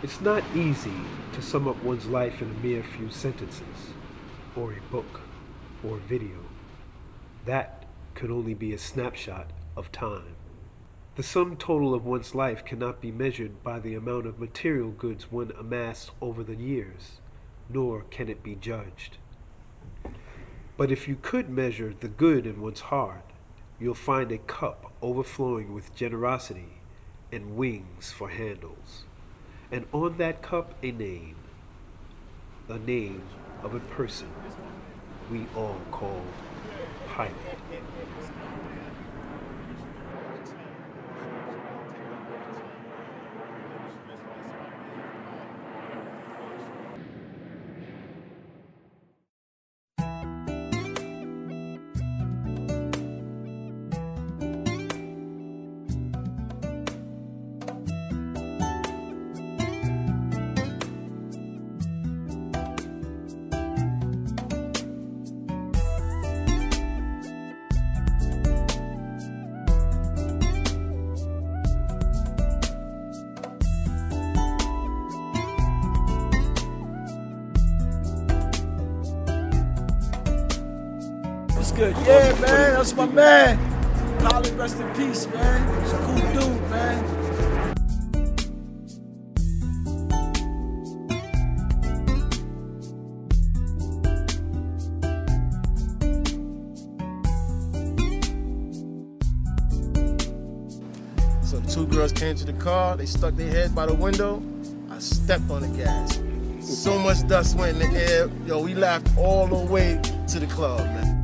It's not easy to sum up one's life in a mere few sentences, or a book, or video. That could only be a snapshot of time. The sum total of one's life cannot be measured by the amount of material goods one amassed over the years, nor can it be judged. But if you could measure the good in one's heart, you'll find a cup overflowing with generosity and wings for handles. And on that cup a name of a person we all called Pilot. What's good? Yeah, man, that's my man. Pilot, rest in peace, man. He's a cool dude, man. So the two girls came to the car, they stuck their head by the window. I stepped on the gas. So much dust went in the air. Yo, we laughed all the way to the club, man.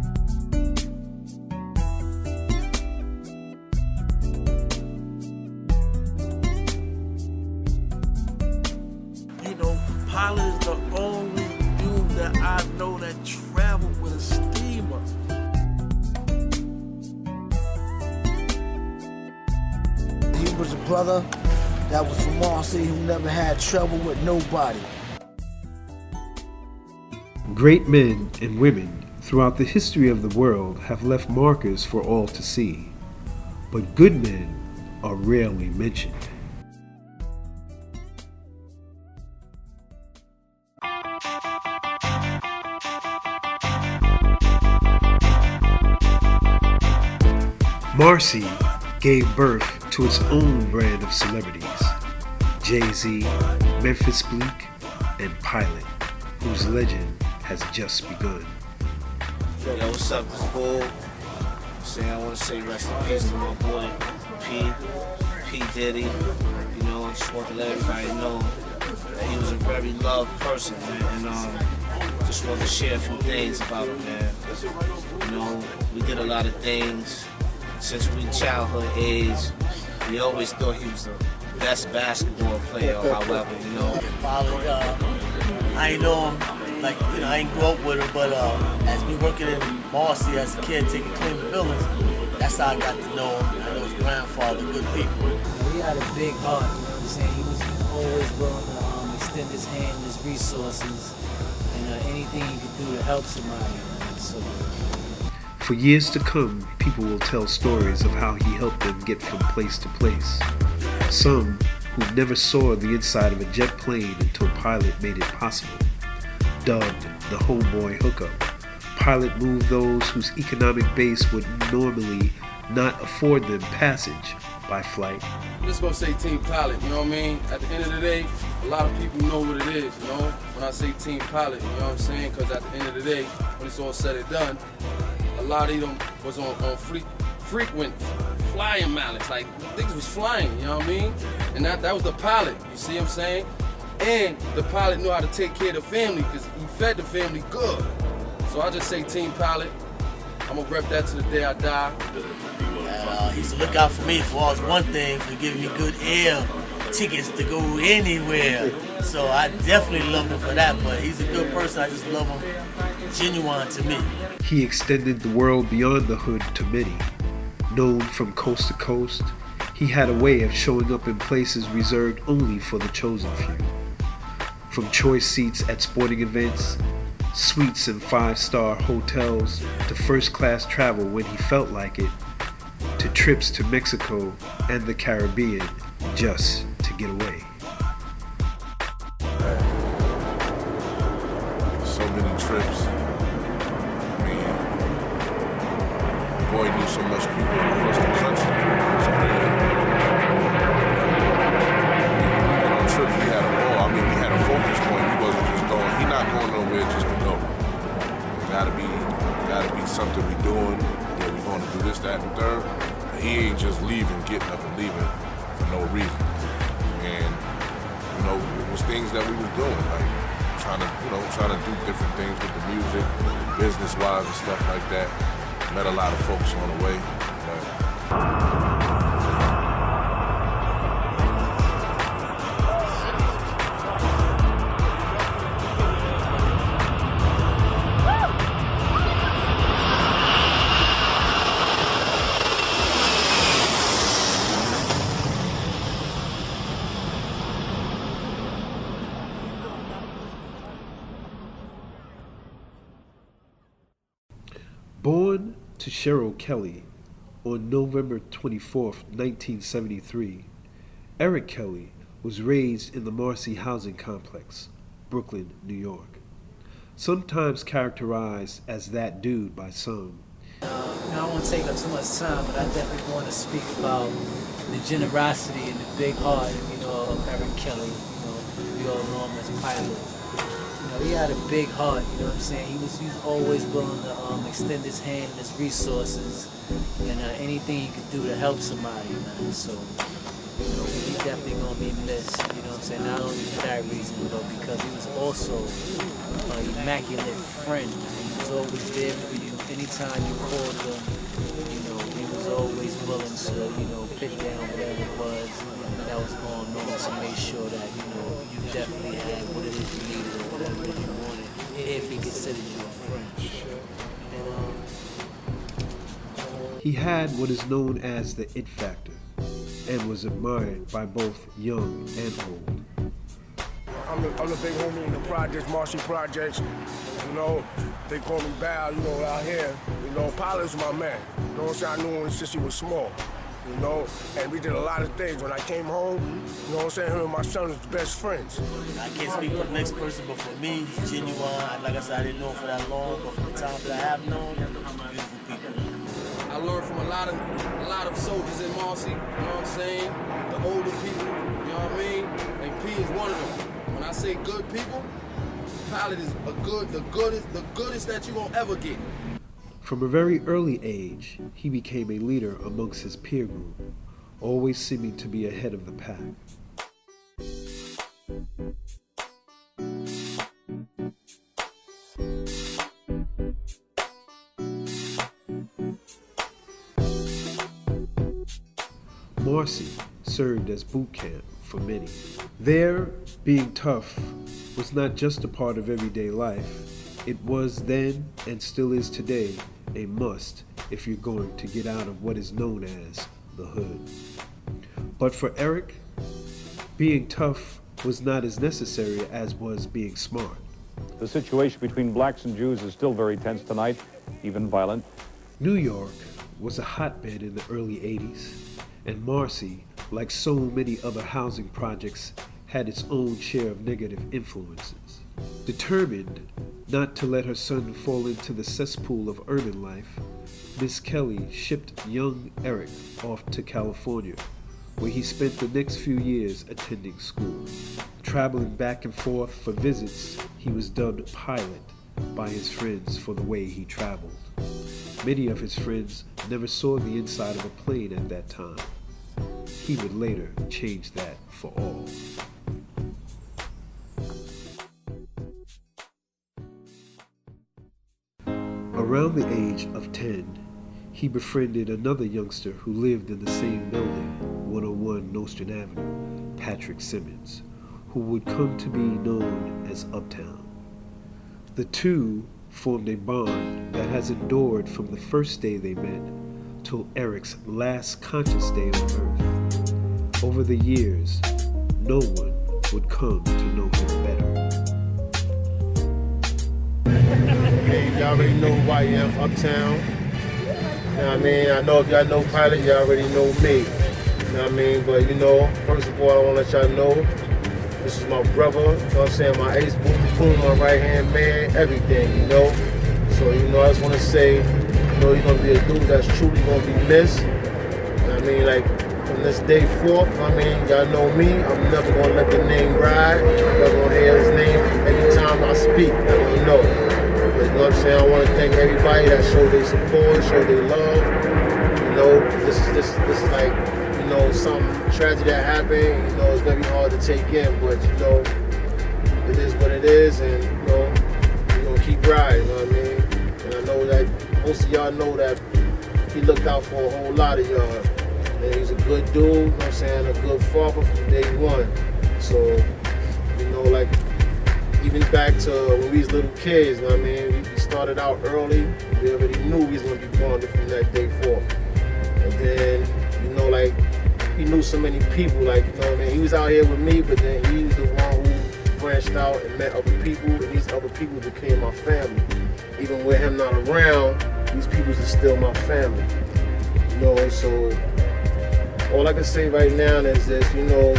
You know, Pilot is the only dude that I know that traveled with a steamer. He was a brother that was from Marcy who never had trouble with nobody. Great men and women throughout the history of the world have left markers for all to see, but good men are rarely mentioned. Marcy gave birth to its own brand of celebrities, Jay-Z, Memphis Bleek, and Pilot, whose legend has just begun. Yo, what's up, this Bull? I want to say rest in peace to my boy P Diddy. You know, I just want to let everybody know that he was a very loved person, man. And just want to share a few things about him, man. You know, we did a lot of things since we childhood age. We always thought he was the best basketball player, however, you know. Pilot, I ain't know him, like, you know, I ain't grow up with him, but as me working in Marcy as a kid, taking clean the buildings, that's how I got to know him. I know his grandfather, good people. He had a big heart, you know what I'm saying? He was always willing to extend his hand, his resources, and anything he could do to help somebody, man. So. For years to come, people will tell stories of how he helped them get from place to place. Some who never saw the inside of a jet plane until Pilot made it possible. Dubbed the homeboy hookup, Pilot moved those whose economic base would normally not afford them passage by flight. I'm just gonna say Team Pilot, you know what I mean? At the end of the day, a lot of people know what it is, you know? When I say Team Pilot, you know what I'm saying? Because at the end of the day, when it's all said and done, a lot of them was on frequent flying mileage. Like, niggas was flying, you know what I mean? And that was the pilot, you see what I'm saying? And the pilot knew how to take care of the family because he fed the family good. So I just say Team Pilot. I'm gonna rep that to the day I die. And he used to look out for me for always one thing, for giving me good air tickets to go anywhere. So I definitely love him for that, but he's a good person. I just love him genuine to me. He extended the world beyond the hood to many. Known from coast to coast, he had a way of showing up in places reserved only for the chosen few. From choice seats at sporting events, suites in five-star hotels, to first-class travel when he felt like it, to trips to Mexico and the Caribbean just to get away. many trips. I mean, the boy knew so much people across the country. It was crazy. On trips, we had a ball. I mean, we had a focus point. We wasn't just going. He not going nowhere just to go. It gotta be something we doing. Yeah, we going to do this, that, and third. But he ain't just leaving, getting up and leaving for no reason. And you know, it was things that we was doing, like trying to do different things with the music, business-wise and stuff like that. Met a lot of folks on the way. Born to Cheryl Kelly on November 24, 1973, Eric Kelly was raised in the Marcy housing complex, Brooklyn, New York. Sometimes characterized as that dude by some. I don't want to take up too much time, but I definitely want to speak about the generosity and the big heart, of Eric Kelly. We all know him as Pilot. He had a big heart, you know what I'm saying? He was always willing to extend his hand and his resources and anything he could do to help somebody, man. So, he definitely gonna be missed, you know what I'm saying? Not only for that reason, but because he was also an immaculate friend. He was always there for you. Anytime you called him, he was always willing to, pick down whatever it was that was going on to make sure that, you definitely had what it is you needed or whatever it is you wanted, if he considered you a friend. He had what is known as the it factor and was admired by both young and old. I'm the big homie in the projects, Marcy Projects. They call me Bal, out here. Pilot's my man. You know what I'm saying? I knew him since he was small. And we did a lot of things. When I came home, him and my son was best friends. I can't speak for the next person, but for me, he's genuine. Like I said, I didn't know him for that long, but from the time that I have known him, beautiful people. I learned from a lot of soldiers in Marcy, you know what I'm saying? The older people, you know what I mean? And P is one of them. When I say good people, Pilot is the goodest that you're gonna ever get. From a very early age, he became a leader amongst his peer group, always seeming to be ahead of the pack. Marcy served as boot camp for many. There, being tough was not just a part of everyday life. It was then, and still is today, a must if you're going to get out of what is known as the hood. But for Eric, being tough was not as necessary as was being smart. The situation between blacks and Jews is still very tense tonight, even violent. New York was a hotbed in the early 80s, and Marcy, like so many other housing projects, had its own share of negative influences. Determined not to let her son fall into the cesspool of urban life, Miss Kelly shipped young Eric off to California, where he spent the next few years attending school. Traveling back and forth for visits, he was dubbed Pilot by his friends for the way he traveled. Many of his friends never saw the inside of a plane at that time. He would later change that for all. Around the age of 10, he befriended another youngster who lived in the same building, 101 Nostrand Avenue, Patrick Simmons, who would come to be known as Uptown. The two formed a bond that has endured from the first day they met till Eric's last conscious day on earth. Over the years, no one would come to know him better. Hey, y'all already know who I am, Uptown. You know what I mean? I know if y'all know Pilot, y'all already know me. You know what I mean? But first of all, I want to let y'all know This is my brother, you know what I'm saying, my ace boom, my right-hand man, everything, you know. So, you know, I just want to say, you know, he's going to be a dude that's truly going to be missed. You know what I mean, like, from this day forth, I mean, y'all know me, I'm never going to let the name ride. I'm never going to hear his name every time I speak, I don't know. But, you know what I'm saying, I want to thank everybody that showed their support, showed their love. You know, this is like, you know, some tragedy that happened, you know, it's gonna be hard to take in, but you know, it is what it is, and you know, we're gonna keep riding, you know what I mean? And I know that most of y'all know that he looked out for a whole lot of y'all. And he's a good dude, you know what I'm saying, a good father from day one. So, you know, like, even back to when we was little kids, you know what I mean? We started out early, we already knew we was gonna be bonded from that day forth. And then, you know, like, he knew so many people, like, you know what I mean? He was out here with me, but then he was the one who branched out and met other people, and these other people became my family. Even with him not around, these people are still my family. You know, so all I can say right now is this, you know,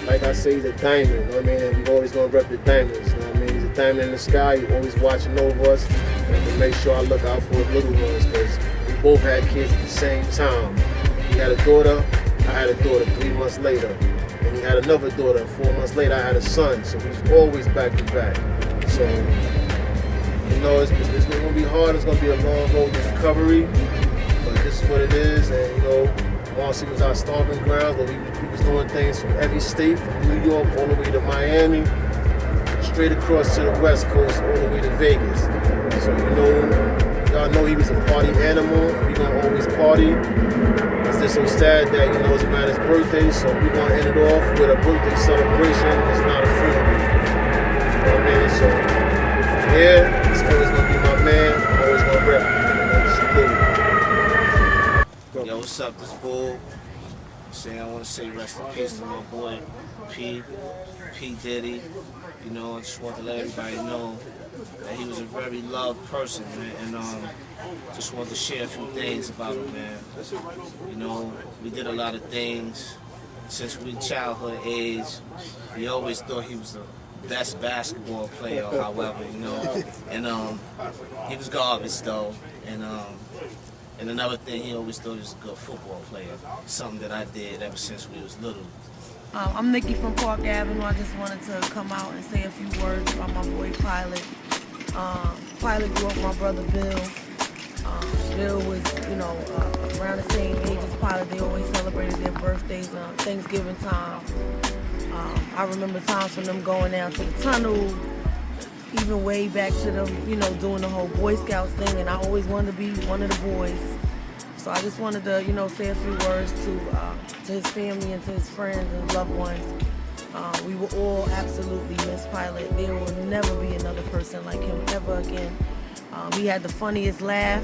like I say, he's a diamond, you know what I mean? And we always gonna rep the diamonds, you know what I mean? He's a diamond in the sky, he's always watching over us, and to make sure I look out for his little ones, because we both had kids at the same time. He had a daughter, I had a daughter 3 months later, and he had another daughter. 4 months later, I had a son. So we was always back to back. So, you know, it's gonna be hard. It's gonna be a long road to recovery, but this is what it is. And you know, Marcy was our stomping grounds, but we was doing things from every state, from New York all the way to Miami, straight across to the West Coast, all the way to Vegas. So you know, y'all know he was a party animal. We gonna always party. It's just so sad that, you know, it's a man's birthday, so we're going to end it off with a birthday celebration. It's not a funeral. You know what I mean? So, from here, it's always going to be my man. I'm always going to rep. Salute. Yo, what's up, this Bull? I want to say rest in peace to my boy, P Diddy. You know, I just want to let everybody know that he was a very loved person, man, and just want to share a few things about him, man. You know, we did a lot of things since we childhood age. We always thought he was the best basketball player, however, you know, and he was garbage though, and another thing, he always thought he was a good football player, something that I did ever since we was little. I'm Nikki from Park Avenue. I just wanted to come out and say a few words about my boy Pilot. Pilot grew up with my brother Bill. Bill was, you know, around the same age as Pilot. They always celebrated their birthdays on Thanksgiving time. I remember times from them going down to the tunnel, even way back to them, you know, doing the whole Boy Scouts thing, and I always wanted to be one of the boys. So I just wanted to, you know, say a few words to his family and to his friends and loved ones. We will all absolutely miss Pilot. There will never be another person like him ever again. He had the funniest laugh,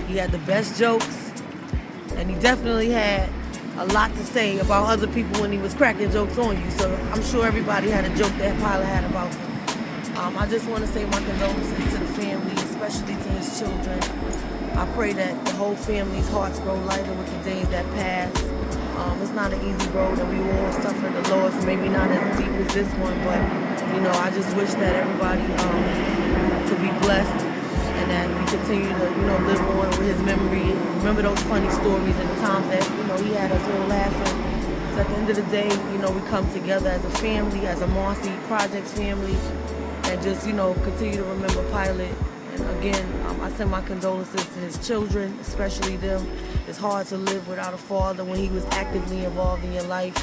he had the best jokes, and he definitely had a lot to say about other people when he was cracking jokes on you. So I'm sure everybody had a joke that Pilot had about him. I just want to say my condolences to the family, especially to his children. I pray that the whole family's hearts grow lighter with the days that pass. It's not an easy road, and we all suffer the loss, maybe not as deep as this one, but you know, I just wish that everybody could be blessed and that we continue to, you know, live on with his memory. Remember those funny stories and the times that, you know, he had us all laughing. So at the end of the day, you know, we come together as a family, as a Marcy Projects family, and just, you know, continue to remember Pilot. And again, I send my condolences to his children, especially them. It's hard to live without a father when he was actively involved in your life.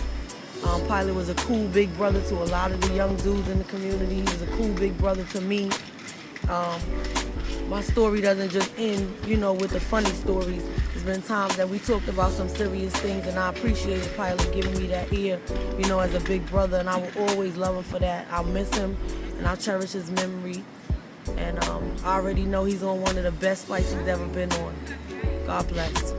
Pilot was a cool big brother to a lot of the young dudes in the community. He was a cool big brother to me. My story doesn't just end, you know, with the funny stories. There's been times that we talked about some serious things, and I appreciated Pilot giving me that ear, you know, as a big brother, and I will always love him for that. I'll miss him, and I'll cherish his memory. And I already know he's on one of the best flights he's ever been on. God bless.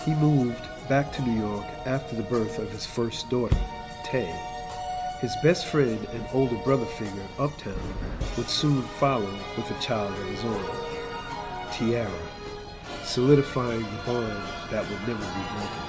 He moved back to New York after the birth of his first daughter, Tay. His best friend and older brother figure, Uptown, would soon follow with a child of his own, Tiara. solidifying the bond that would never be broken.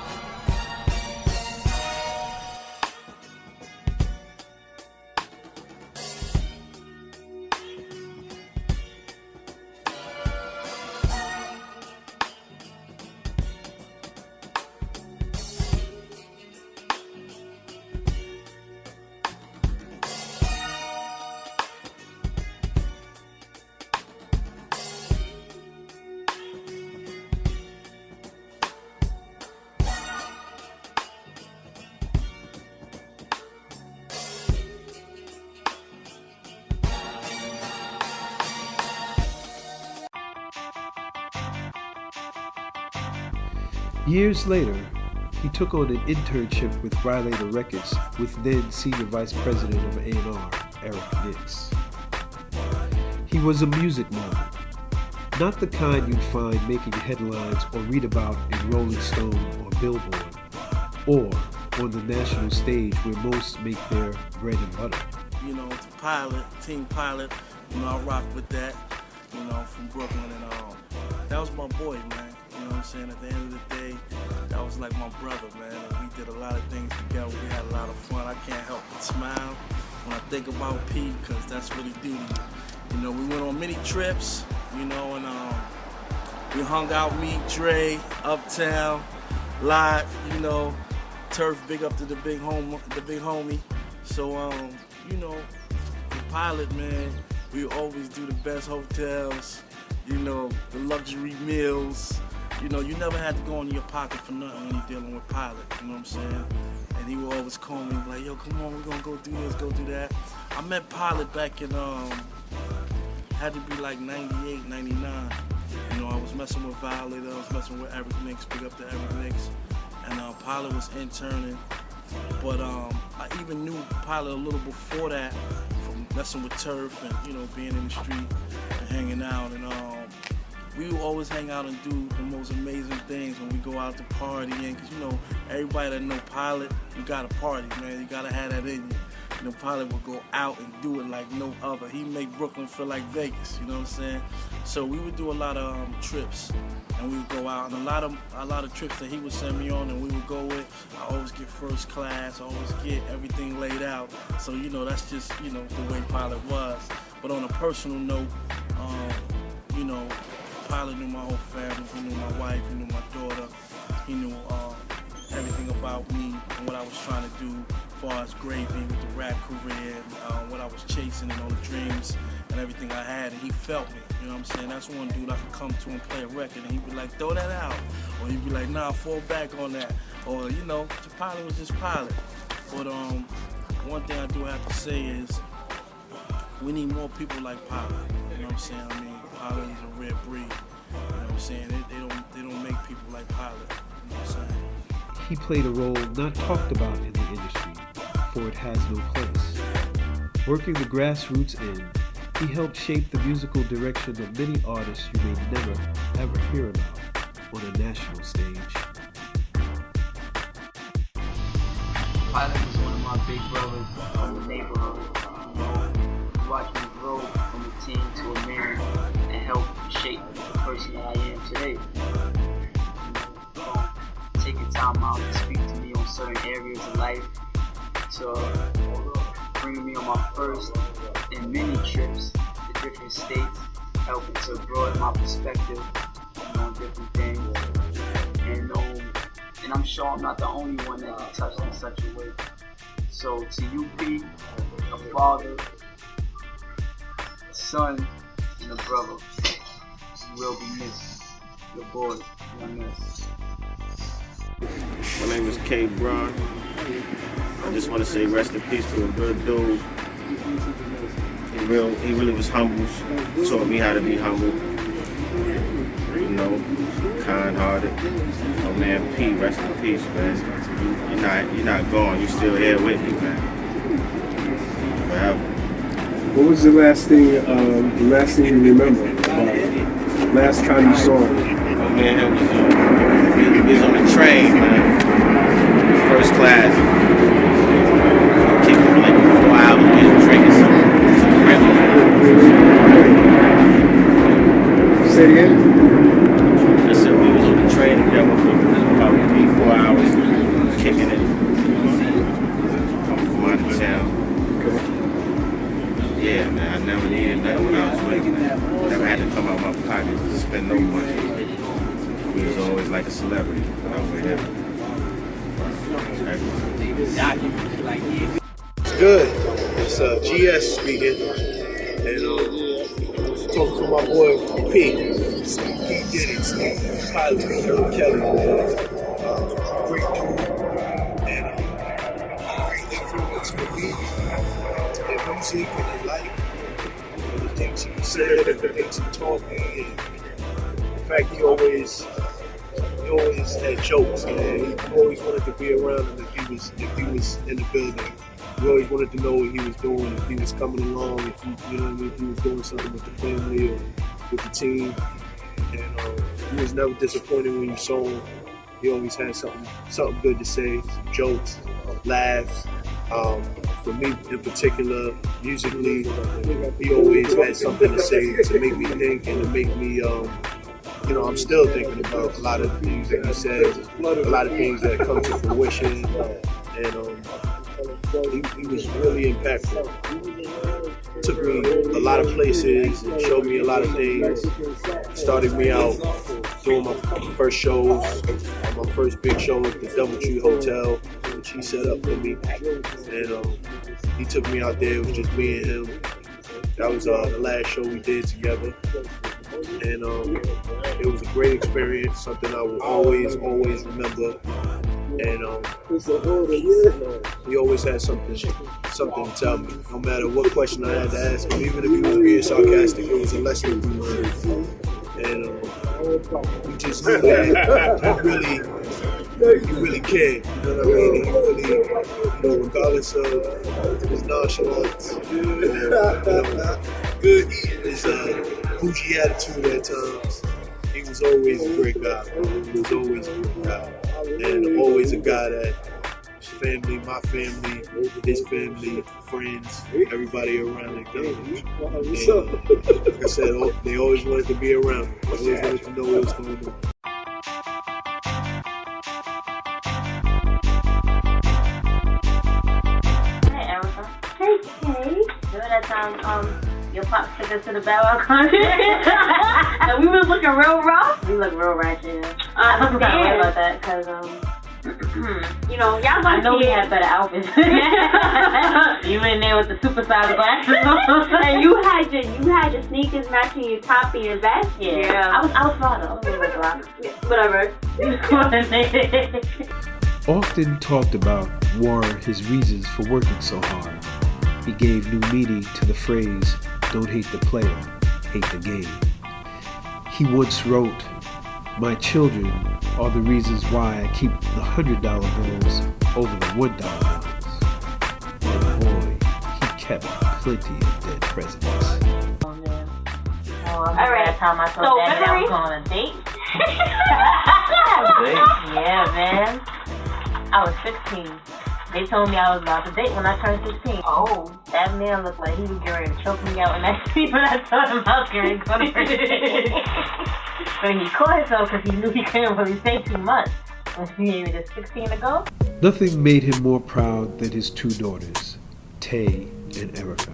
Years later, he took on an internship with Rylater Records with then Senior Vice President of A&R, Eric Nix. He was a music mogul, not the kind you'd find making headlines or read about in Rolling Stone or Billboard, or on the national stage where most make their bread and butter. You know, it's Pilot, Team Pilot, you know, I rock with that, you know, from Brooklyn, and that was my boy, man. You know what I'm saying? At the end of the day, that was like my brother, man. And we did a lot of things together. We had a lot of fun. I can't help but smile when I think about P, because that's what he do. You know, we went on many trips, you know, and we hung out, me, Dre, Uptown, Lot, you know, Turf, big up to the big homie. So, you know, the Pilot, man, we always do the best hotels, you know, the luxury meals. You know, you never had to go in your pocket for nothing when you're dealing with Pilot, you know what I'm saying? And he would always call me like, yo, come on, we're gonna go do this, go do that. I met Pilot back in, had to be like 98, 99. You know, I was messing with Violator, I was messing with Eric Nix, big up to Eric Nix. And Pilot was interning. But I even knew Pilot a little before that from messing with Turf and, you know, being in the street and hanging out. And we would always hang out and do the most amazing things when we go out to partying. Because, you know, everybody that know Pilot, you got to party, man. You got to have that in you. You know, Pilot would go out and do it like no other. He make Brooklyn feel like Vegas, you know what I'm saying? So we would do a lot of trips, and we would go out, and a lot of trips that he would send me on, and we would go with. I always get first class, I always get everything laid out. So, you know, that's just, you know, the way Pilot was. But on a personal note, you know, Pilot knew my whole family. He knew my wife, he knew my daughter, he knew everything about me and what I was trying to do as far as Gravy with the rap career, and what I was chasing and all the dreams and everything I had, and he felt me, you know what I'm saying? That's one dude I could come to and play a record and he'd be like, throw that out, or he'd be like, nah, fall back on that, or, you know, the Pilot was just Pilot. But one thing I do have to say is we need more people like Pilot, you know what I'm saying? I mean, Pilot is a rare breed, you know what I'm saying? They don't make people like Pilot, you know what I'm saying? He played a role not talked about in the industry, for it has no place. Working the grassroots in, he helped shape the musical direction of many artists you may never, ever hear about on a national stage. Pilot was one of my big brothers from the neighborhood. You know, he watched me grow from a teen to a man and help shape the person that I am today. Taking time out to speak to me on certain areas of life, to bringing me on my first and many trips to different states, helping to broaden my perspective, you know, on different things. And I'm sure I'm not the only one that can touch in such a way. So to you, P, a father, a son, and a brother, you will be missed. Your boy, Young S. My name is K. Braun. I just want to say rest in peace to a good dude. He really was humble. Taught me how to be humble. You know, kind-hearted. Oh man, P, rest in peace, man. You're not gone. You're still here with me, man. Forever. What was the last thing you remember? Last time you saw him? Oh man, he was on the train, man. First class. Kicked for like 4 hours. We was drinking some regular. Say it again? I said there for about 3-4 hours, kicking it. From out of town. Yeah, man, I never needed nothing when I was with him. Never had to come out my pocket to spend no money. He was always like a celebrity when I was with him. It's good. It's GS speaking. And talking to my boy P. Diddy, Pilot, Eric Kelly. Great dude. And great influence for me. In music and in life. And the things he said and the things he taught me. And the fact he always had jokes, man. He always wanted to be around him if he was in the building. We always wanted to know what he was doing, if he was coming along, if he, you know what I mean, if he was doing something with the family or with the team. And he was never disappointed when you saw him. He always had something good to say, some jokes, laughs. For me in particular, musically, he always had something to say to make me think and to make me, you know, I'm still thinking about a lot of the things that he says, a lot of things that come to fruition. And he was really impactful. Took me a lot of places and showed me a lot of things. Started me out doing my first shows, my first big show at the Doubletree Hotel, which he set up for me. And he took me out there. It was just me and him. That was the last show we did together. And it was a great experience, something I will always remember. And he always had something to tell me. No matter what question I had to ask him, even if he was being sarcastic, it was a lesson to be learned. And you just knew that you really cared. You know what I mean? And you really, you know, regardless of his nonchalance, good his bougie attitude at times, he was always a great guy. He was always a great guy. And always a guy that family, my family, his family, friends, everybody around it. Like I said, they always wanted to be around. They always wanted to know what was going on. Hey, Erica. Hey, Kay. Remember that time your pops took us to the Bow Wow concert? And we was looking real rough. We look real ratchet. I'm kind of worried about that because you know, y'all I know we had better outfits. You in there with the supersized glasses and you had your sneakers matching your top and your vest. Yeah. I was fine though. Whatever. Often talked about were his reasons for working so hard. He gave new meaning to the phrase, "Don't hate the player, hate the game." He once wrote, "My children are the reasons why I keep the $100 bills over the $1 bills." And boy, he kept plenty of dead presidents. All right. That time I told Daddy I was going on a date. Yeah, man. I was 16. They told me I was about to date when I turned 16. Oh, that man looked like he was going to choke me out in that seat when I told him I was going to go to first date. But he caught himself because he knew he couldn't really say too much. When he gave me just 16 to go. Nothing made him more proud than his two daughters, Tay and Erica.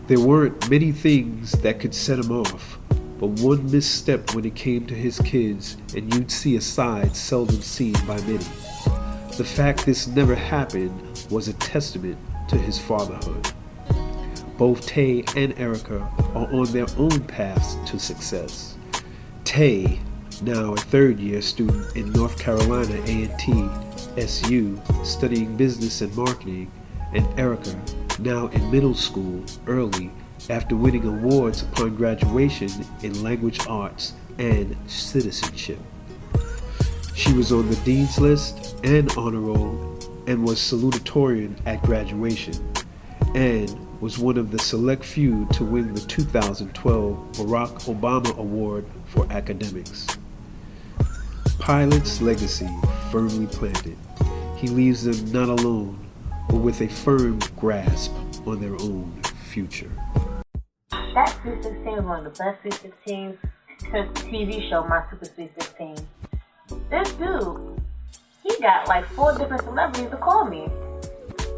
There weren't many things that could set him off, but one misstep when it came to his kids, and you'd see a side seldom seen by many. The fact this never happened was a testament to his fatherhood. Both Tay and Erica are on their own paths to success. Tay, now a third-year student in North Carolina A&T SU, studying business and marketing, and Erica, now in middle school early after winning awards upon graduation in language arts and citizenship. She was on the Dean's List and Honor Roll and was salutatorian at graduation, and was one of the select few to win the 2012 Barack Obama Award for Academics. Pilot's legacy firmly planted. He leaves them not alone, but with a firm grasp on their own future. That Sweet 16 was one of the best Sweet 16s. TV show, My Super Sweet 16. this dude, he got like 4 different celebrities to call me.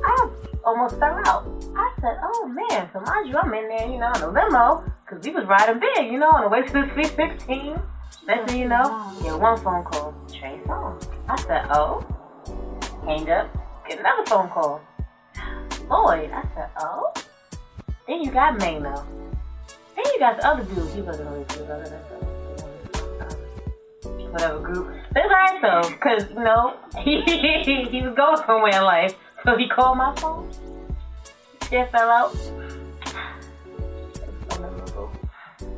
I almost fell out. I said, oh man, so mind you, I'm in there, you know, in a limo, because we was riding big, you know, on the way to the Sweet 16. Next thing you know, get one phone call, Trey Songz. I said, oh. Hang up, get another phone call. Lloyd. I said, oh. Then you got Mano. Then you got the other dude. He wasn't really good other than whatever group. But it's alright though, because, you know, he was going somewhere in life. So he called my phone. Shit fell out. It's so memorable.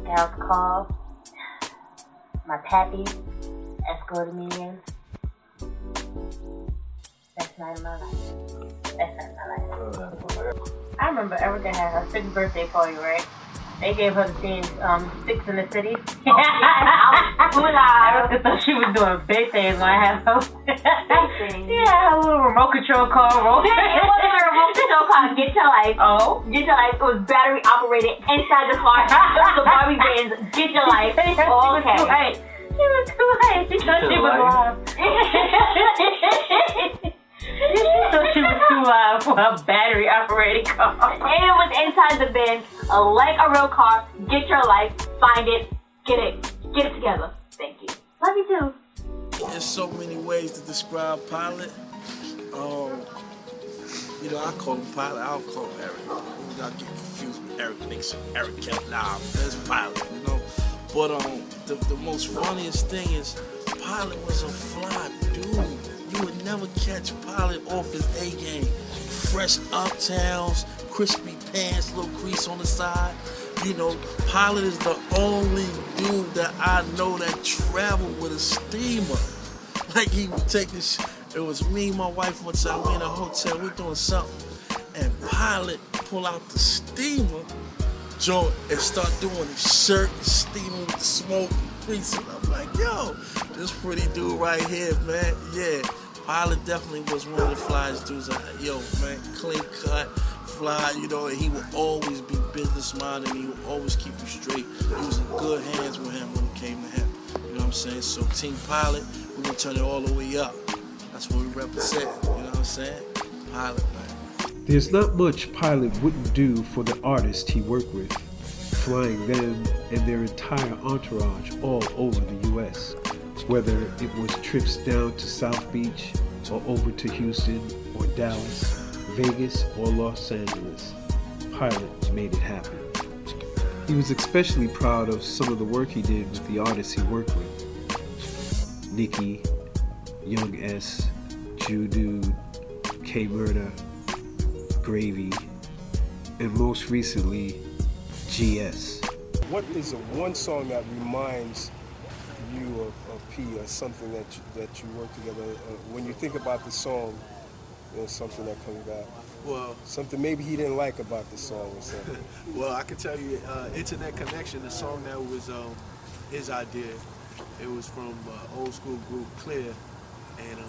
Gal's call. My pappy escorted me in. Best night of my life. Best night of my life. I remember Erica had her 6th birthday party, right? They gave her the theme, Six in the City. Erica thought she was doing big things when I had her. Yeah, a little remote control car. It wasn't a remote control car. Get Your Life. Oh? Get Your Life. It was battery operated inside the car. It was the Barbie Benz. Get Your Life. Oh, okay. She was too late. She thought she was live. She thought she was too live for a battery operated car. And it was inside the Benz, like a real car. Get Your Life. Find it. Get it together. Thank you. Love you too. There's so many ways to describe Pilot. You know, I call him Pilot. I don't call him Eric. I get confused with Eric Nixon, Eric Kemp. Nah, that's Pilot, you know. But the most funniest thing is Pilot was a fly dude. You would never catch Pilot off his A game. Fresh uptowns, crispy pants, little crease on the side. You know, Pilot is the only dude that I know that traveled with a steamer. Like he would take this. It was me, my wife, one time we in a hotel, we doing something, and Pilot pull out the steamer joint and start doing his shirt, steaming with the smoke and grease. And I'm like, yo, this pretty dude right here, man. Yeah, Pilot definitely was one of the flyest dudes. Yo, man, clean cut, fly, you know, and he would always be business minded, and he would always keep you straight. He was in good hands with him when it came to him. You know what I'm saying? So Team Pilot, we're gonna turn it all the way up. That's what we represent, you know what I'm saying? Pilot, man. There's not much Pilot wouldn't do for the artists he worked with, flying them and their entire entourage all over the U.S., whether it was trips down to South Beach or over to Houston or Dallas, Vegas or Los Angeles. Pilot made it happen. He was especially proud of some of the work he did with the artists he worked with. Nicki, Young S, Jew Dude, K-Murda, Gravy, and most recently, GS. What is the one song that reminds you of P or something that you work together? When you think about the song, there's something that comes back. Well, something maybe he didn't like about the song or something. Well, I can tell you, Internet Connection, the song that was his idea. It was from old school group Clear, and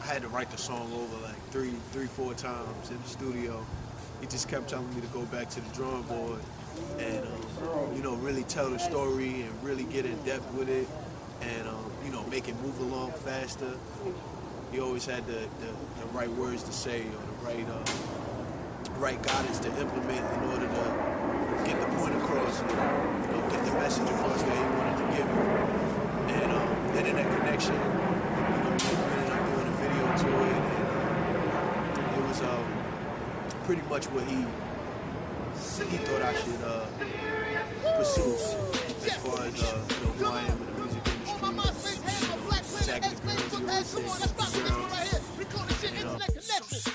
I had to write the song over like three, 4 times in the studio. He just kept telling me to go back to the drawing board and you know, really tell the story and really get in depth with it, and you know, make it move along faster. He always had the right words to say, or the right guidance to implement in order to get the point across, and, you know, get the message across that he wanted to give you. And Internet Connection, you know, we ended up doing a video to it, and it was pretty much what he thought I should pursue as far as you know, who I am in the music industry, attacking the girls,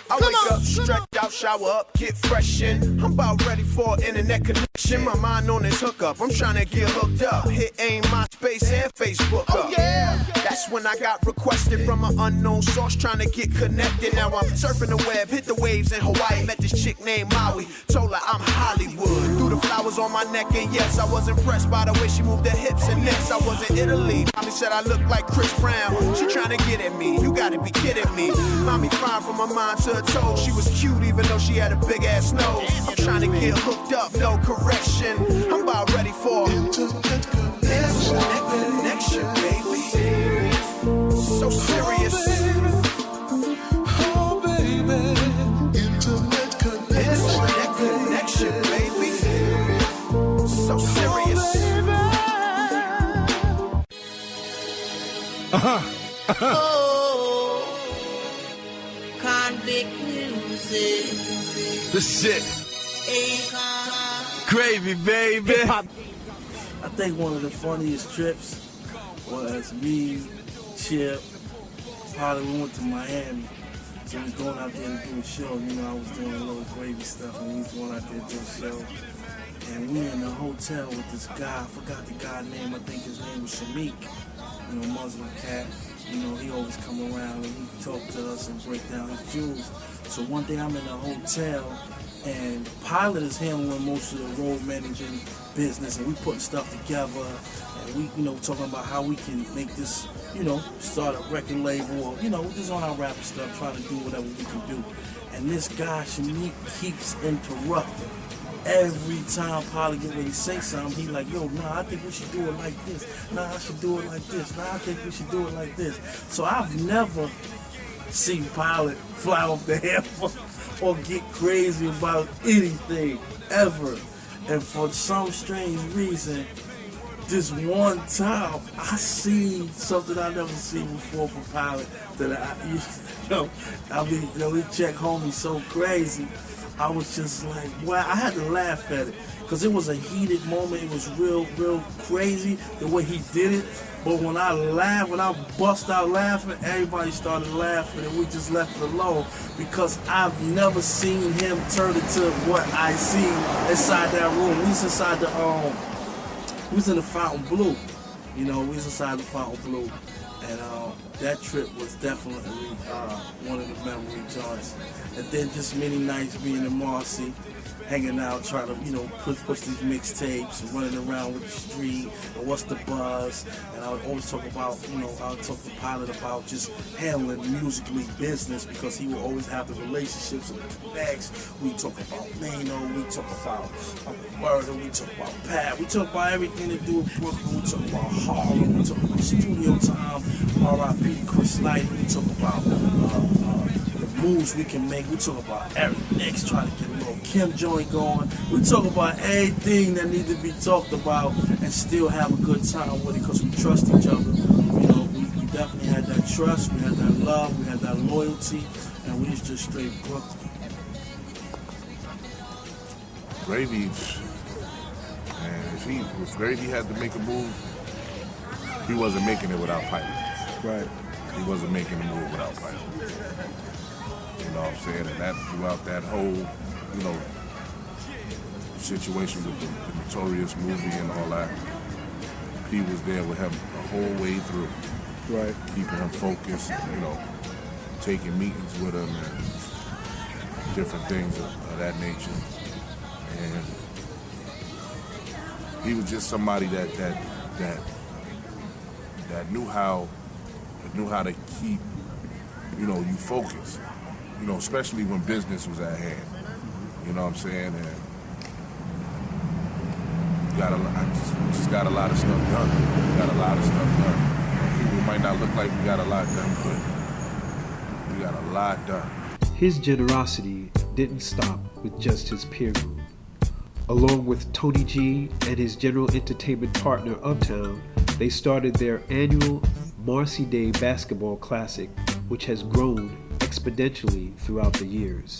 I wake up, stretch out, shower up, get fresh in. I'm about ready for internet connection. My mind on this hookup, I'm trying to get hooked up. Hit AIM, MySpace, and Facebook up. That's when I got requested from an unknown source trying to get connected. Now I'm surfing the web, hit the waves in Hawaii. Met this chick named Maui, told her I'm Hollywood. Threw the flowers on my neck, and yes, I was impressed by the way she moved her hips and necks. I was in Italy, mommy said I looked like Chris Brown. She trying to get at me, you gotta be kidding me. Mommy fine from her mind to her toes. She was cute even though she had a big ass nose. I'm trying to get hooked up, no correction. I'm about ready for internet connection, baby. Convict music. The shit. Gravy, baby. I think one of the funniest trips was me, Chip, Pilot. We went to Miami. So we was going out there to do a show. You know, I was doing a little Gravy stuff, and we was going out there to do a show. And we in the hotel with this guy. I forgot the guy's name. I think his name was Shamik. You know, Muslim cat. You know, he always come around and he talk to us and break down his jewels. So one day I'm in the hotel, and Pilot is handling most of the road managing business, and we putting stuff together, and we, you know, talking about how we can make this, you know, start a record label, or, you know, we're just on our rap stuff, trying to do whatever we can do. And this guy, Shamik, keeps interrupting. Every time Pilot get ready to say something, he like, yo, nah, I think we should do it like this. Nah, I should do it like this. Nah, I think we should do it like this. So I've never seen Pilot fly off the handle or get crazy about anything, ever. And for some strange reason, this one time, I seen something I never seen before from Pilot that we check homie so crazy. I was just like, wow, I had to laugh at it. Because it was a heated moment. It was real crazy the way he did it. But when I laughed, when I bust out laughing, everybody started laughing and we just left it alone. Because I've never seen him turn into what I see inside that room. We was inside we was in the Fontainebleau. You know, we was inside the Fontainebleau. And that trip was definitely one of the memory joints. And then just many nights being in Marcy, hanging out, trying to, you know, push these mixtapes and running around with the street and what's the buzz. And I would always talk about, you know, I would talk to Pilot about just handling musically business, because he will always have the relationships and the connects. We talk about Mano, we talk about Murder, we talk about Pat, we talk about everything to do with Brooklyn, we talk about Harlem, we talk about studio time, R.I.P. Chris Light, we talk about the moves we can make, we talk about Eric Nix trying to get a little Kim joint going. We talk about everything that needs to be talked about and still have a good time with it, because we trust each other. You know, we definitely had that trust, we had that love, we had that loyalty, and we was just straight Brooklyn. Gravy, man, if Gravy had to make a move, he wasn't making it without Pilot. Right. He wasn't making the move without Pilot. You know what I'm saying? And that throughout that whole, you know, situation with the Notorious movie and all that, P was there with him the whole way through. Right. Keeping him focused, you know, taking meetings with him and different things of that nature. And he was just somebody that knew how to keep, you know, you focused. You know, especially when business was at hand. You know what I'm saying? And just got a lot of stuff done. People might not look like we got a lot done, but we got a lot done. His generosity didn't stop with just his peer group. Along with Tony G and his general entertainment partner Uptown, they started their annual Marcy Day Basketball Classic, which has grown exponentially throughout the years.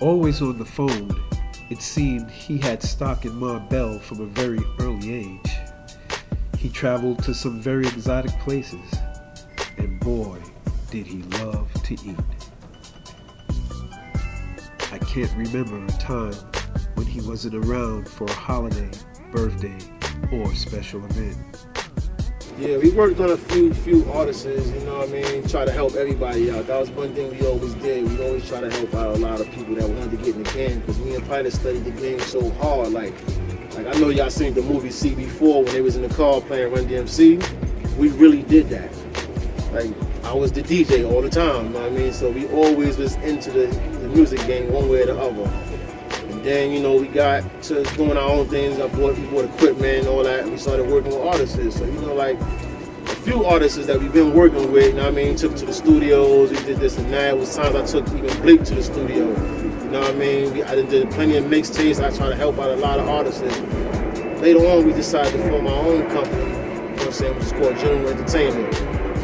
Always on the phone, it seemed he had stock in Marbell from a very early age. He traveled to some very exotic places, and boy, did he love to eat? I can't remember a time when he wasn't around for a holiday, birthday, or special event. Yeah, we worked on a few artists, you know what I mean, try to help everybody out. That was one thing we always did. We always try to help out a lot of people that wanted to get in the game, because me and Pilot studied the game so hard. Like I know y'all seen the movie CB4 when they was in the car playing Run DMC. We really did that. Like, I was the DJ all the time, you know what I mean? So we always was into the music game one way or the other. And then, you know, we got to doing our own things. We bought equipment and all that, and we started working with artists. So, you know, like, a few artists that we've been working with, you know what I mean, took to the studios, we did this and that. It was times I took even Bleak to the studio, you know what I mean? I did plenty of mixtapes. I try to help out a lot of artists. Later on, we decided to form our own company, you know what I'm saying, which is called General Entertainment,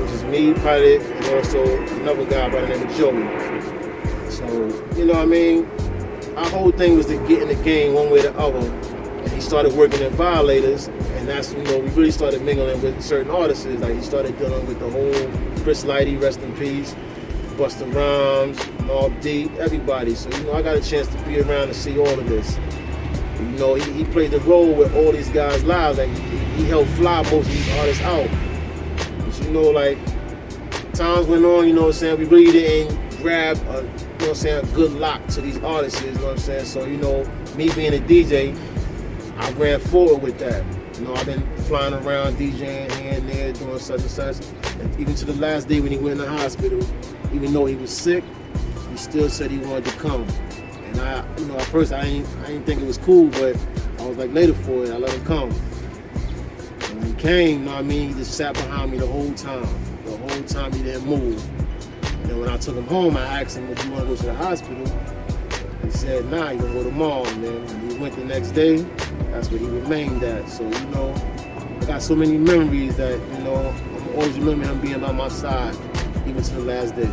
which is me, Pilot, and also another guy by the name of Joey. So, you know what I mean? Our whole thing was to get in the game one way or the other. And he started working at Violators, and that's, you know, we really started mingling with certain artists. Like, he started dealing with the whole Chris Lighty, rest in peace, Busta Rhymes, Mobb Deep, everybody. So, you know, I got a chance to be around to see all of this. You know, he played the role with all these guys' lives. Like, he helped fly most of these artists out. But, you know, like, times went on, you know what I'm saying, we really didn't grab a, you know what I'm saying, a good lock to these artists, you know what I'm saying? So, you know, me being a DJ, I ran forward with that. You know, I've been flying around DJing here and there, doing such and such. And even to the last day when he went in the hospital, even though he was sick, he still said he wanted to come. And I, you know, at first I didn't think it was cool, but I was like later for it, I let him come. And when he came, you know what I mean, he just sat behind me the whole time. The whole time he didn't move. And then when I took him home, I asked him, "Would you want to go to the hospital?" He said, "Nah, you're gonna go tomorrow." And then when he went the next day, that's where he remained at. So, you know, I got so many memories that, you know, I'm always remember him being by my side, even to the last day.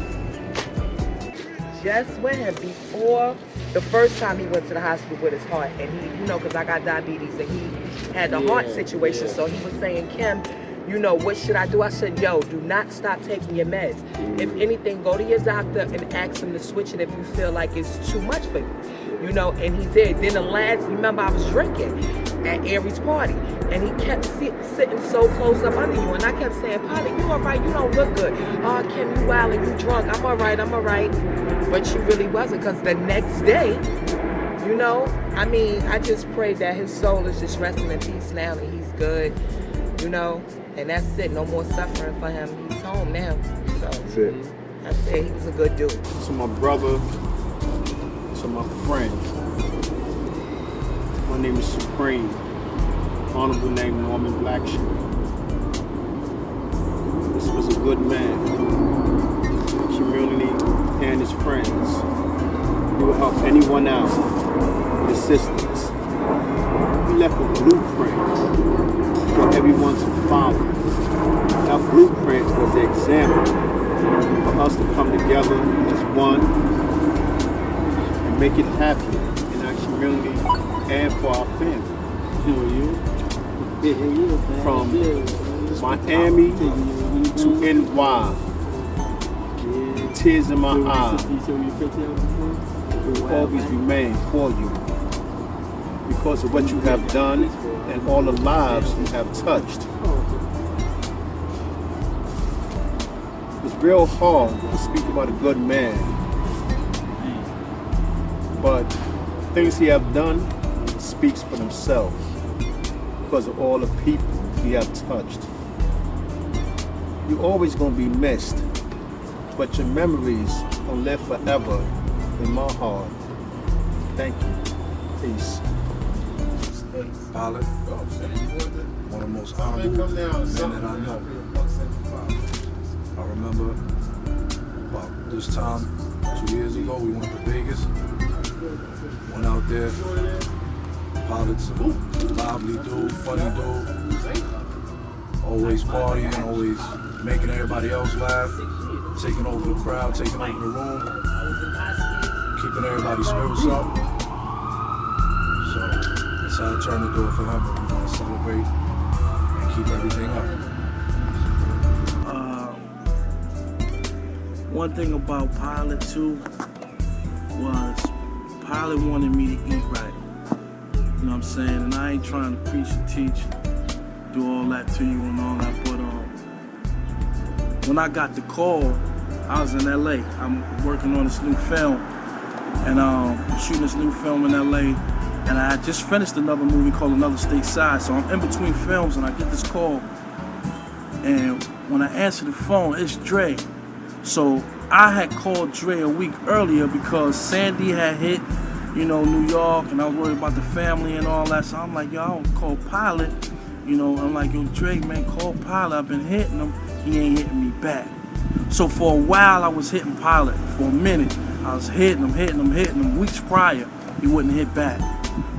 Just when, before the first time he went to the hospital with his heart, and he, you know, because I got diabetes, and he had the heart situation, so he was saying, "Kim, you know, what should I do?" I said, "Yo, do not stop taking your meds. If anything, go to your doctor and ask him to switch it if you feel like it's too much for you." You know, and he did. Then the last, remember, I was drinking at Aries' party, and he kept sitting so close up under you, and I kept saying, "Polly, you all right? You don't look good. Oh, Kim, you wild and you drunk. I'm all right, I'm all right." But she really wasn't, because the next day, you know, I mean, I just pray that his soul is just resting in peace now, and he's good, you know, and that's it. No more suffering for him. He's home now. So that's it. I said he was a good dude. To my brother, to my friend, my name is Supreme, honorable name Norman Blackshear. This was a good man, community and his friends. He would help anyone out with assistance. He left a blueprint for everyone to follow. That blueprint was the example for us to come together as one and make it happen in our community and for our family. From Miami to NY, tears in my eyes will always remain for you because of what you have done and all the lives you have touched. It's real hard to speak about a good man, but things he have done speaks for themselves because of all the people he have touched. You're always going to be missed, but your memories will live forever in my heart. Thank you. Peace. Pilot, one of the most honorable men that I know. I remember about this time 2 years ago, we went to Vegas. Went out there. Pilot's a lively dude, funny dude. Always partying, always making everybody else laugh. Taking over the crowd, taking over the room. Keeping everybody's spirits up. So that's how I turned to do it for him. We're going to celebrate and keep everything up. one thing about Pilot too was Pilot wanted me to eat right. You know what I'm saying? And I ain't trying to preach and teach, do all that to you and all that, but when I got the call, I was in LA. I'm working on this new film, and I'm shooting this new film in LA, and I had just finished another movie called Another State Side, so I'm in between films, and I get this call, and when I answer the phone, it's Dre. So I had called Dre a week earlier because Sandy had hit, you know, New York, and I was worried about the family and all that, so I'm like, yo, I don't call Pilot. You know, I'm like, yo, Dre, man, call Pilot. I've been hitting him. He ain't hitting me back. So for a while, I was hitting Pilot. For a minute, I was hitting him. Weeks prior, he wouldn't hit back.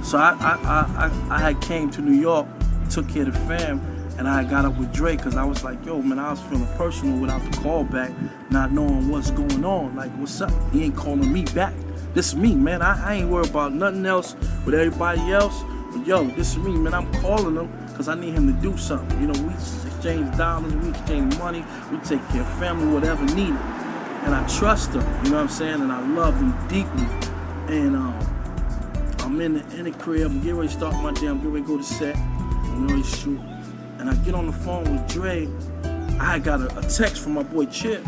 So I had came to New York, took care of the fam, and I got up with Dre because I was like, yo, man, I was feeling personal without the call back, not knowing what's going on. Like, what's up? He ain't calling me back. This is me, man. I ain't worried about nothing else with everybody else. But yo, this is me, man. I'm calling him because I need him to do something. You know, we exchange dollars, we exchange money, we take care of family, whatever needed. And I trust him, you know what I'm saying? And I love him deeply. And I'm in the crib, I'm getting ready to start my day, I'm getting ready to go to set, I'm ready to shoot. And I get on the phone with Dre. I got a text from my boy Chip,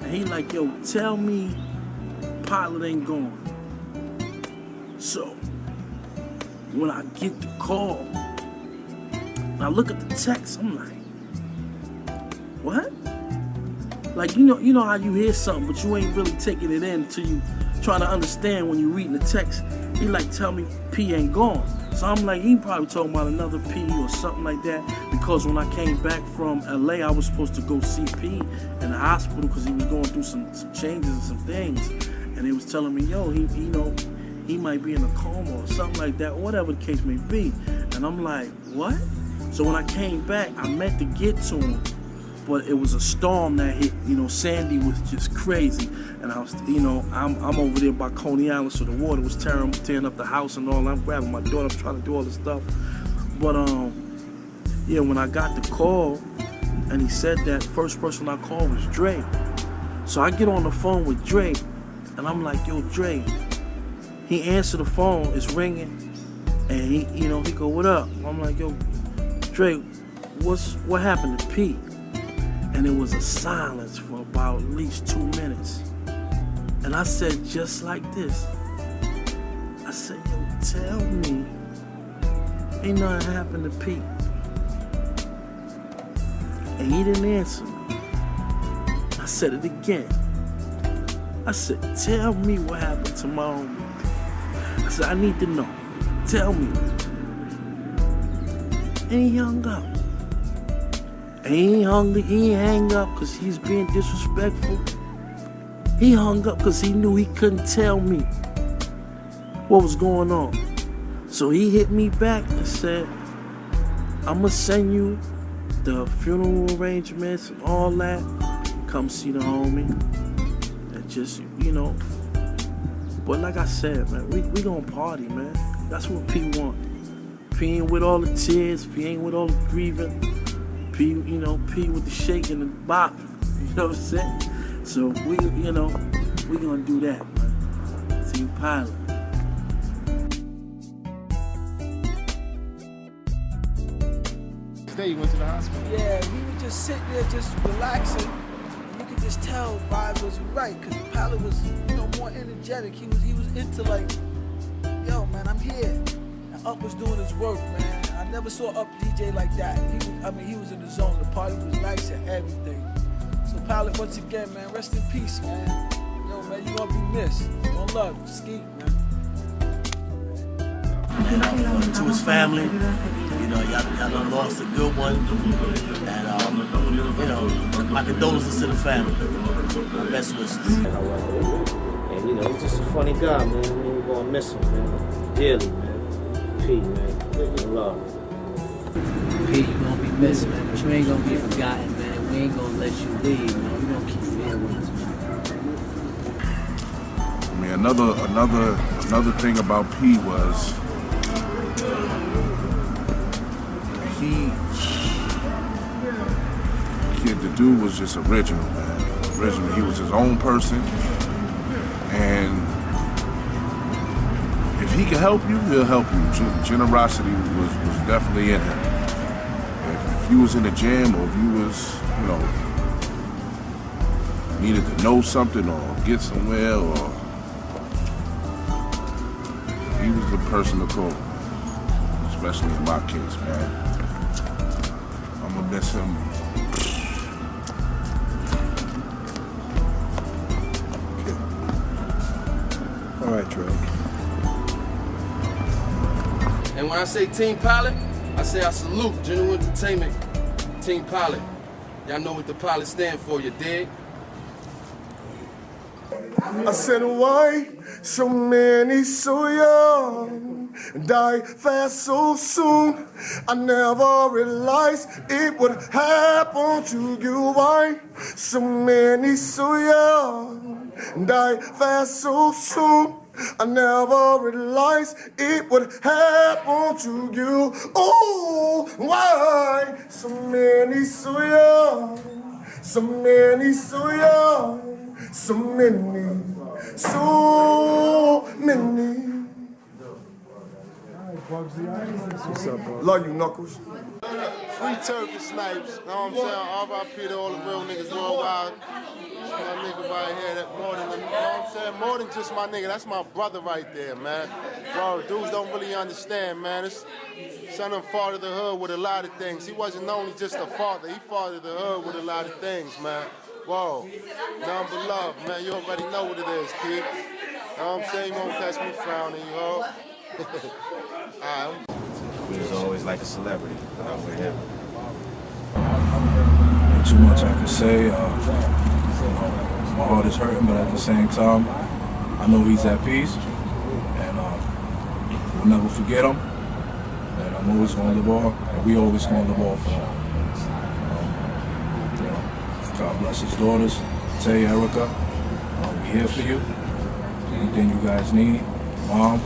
and he like, yo, tell me Pilot ain't gone. So, when I get the call, and I look at the text, I'm like, what? Like, you know how you hear something, but you ain't really taking it in until you trying to understand when you're reading the text. He like, tell me P ain't gone. So I'm like, he probably talking about another P or something like that, because when I came back from LA, I was supposed to go see P in the hospital because he was going through some changes and some things. And he was telling me, yo, he might be in a coma or something like that, whatever the case may be. And I'm like, what? So when I came back, I meant to get to him, but it was a storm that hit. You know, Sandy was just crazy. And I was, you know, I'm over there by Coney Island, so the water was tearing up the house and all. I'm grabbing my daughter, I'm trying to do all this stuff. But yeah, when I got the call and he said that, first person I called was Dre. So I get on the phone with Dre, and I'm like, yo, Dre. He answered the phone, it's ringing, and he go, what up? I'm like, yo, Dre, what happened to P? And it was a silence for about at least 2 minutes. And I said, just like this, I said, yo, tell me, ain't nothing happened to P. And he didn't answer me. I said it again. I said, tell me what happened to my homie. I said, I need to know. Tell me. And he hung up. And he ain't hang up because he's being disrespectful. He hung up because he knew he couldn't tell me what was going on. So he hit me back and said, I'm going to send you the funeral arrangements and all that. Come see the homie. And just, you know. But like I said, man, we gonna party, man. That's what P want. P ain't with all the tears. P ain't with all the grieving. P with the shaking and bop. You know what I'm saying? So we gonna do that, man. Team Pilot. You went to the hospital? Yeah, we would just sit there, just relaxing. And you could just tell vibe was right, because the Pilot was, more energetic. He was into like, yo, man, I'm here. And Up was doing his work, man. I never saw Up DJ like that. He was in the zone. The party was nice and everything. So Pilot, once again, man, rest in peace, man. Yo, man, you gonna be missed. One love, Skeet, man. And to his family, y'all done lost a good one. And my condolences to the family. My best wishes. And he's just a funny guy, man. We're gonna miss him, man. Dearly, man. P, man. Love. P, you gonna be missed, man. But you ain't gonna be forgotten, man. We ain't gonna let you leave, man. We gonna keep being with us, man. I mean, another thing about P was the dude was just original, man. originally. He was his own person, and if he can help you, he'll help you. Generosity was definitely in him. If you was in a jam, or if you was, you know, needed to know something or get somewhere, or he was the person to call, especially in my case, man. I'm gonna miss him. All right, Trey. And when I say Team Pilot, I say I salute General Entertainment, Team Pilot. Y'all know what the pilot stand for, you dig? I said, why so many so young die fast so soon? I never realized it would happen to you. Why so many so young die fast so soon? I never realized it would happen to you. Oh, why so many so young? So many so young. So many, so many. What's up, bro? Love you, Knuckles. Free Turf and Snipes. You know what I'm saying? R.I.P. to all the real niggas worldwide. That's my nigga right here. That more than, you know what I'm saying? More than just my nigga. That's my brother right there, man. Bro, dudes don't really understand, man. Son of fathered the hood with a lot of things. He wasn't only just a father. He fathered the hood with a lot of things, man. Whoa, none but love, man. You already know what it is, kid. You know what I'm saying? You won't catch me frowning, you know? All right. He was always like a celebrity with him. Ain't too much I can say. My heart is hurting, but at the same time, I know he's at peace, and we'll never forget him. And I'm always going to live on, and we always going to live on for him. God bless his daughters, Tay, Erica. We here for you. Anything you guys need, Mom,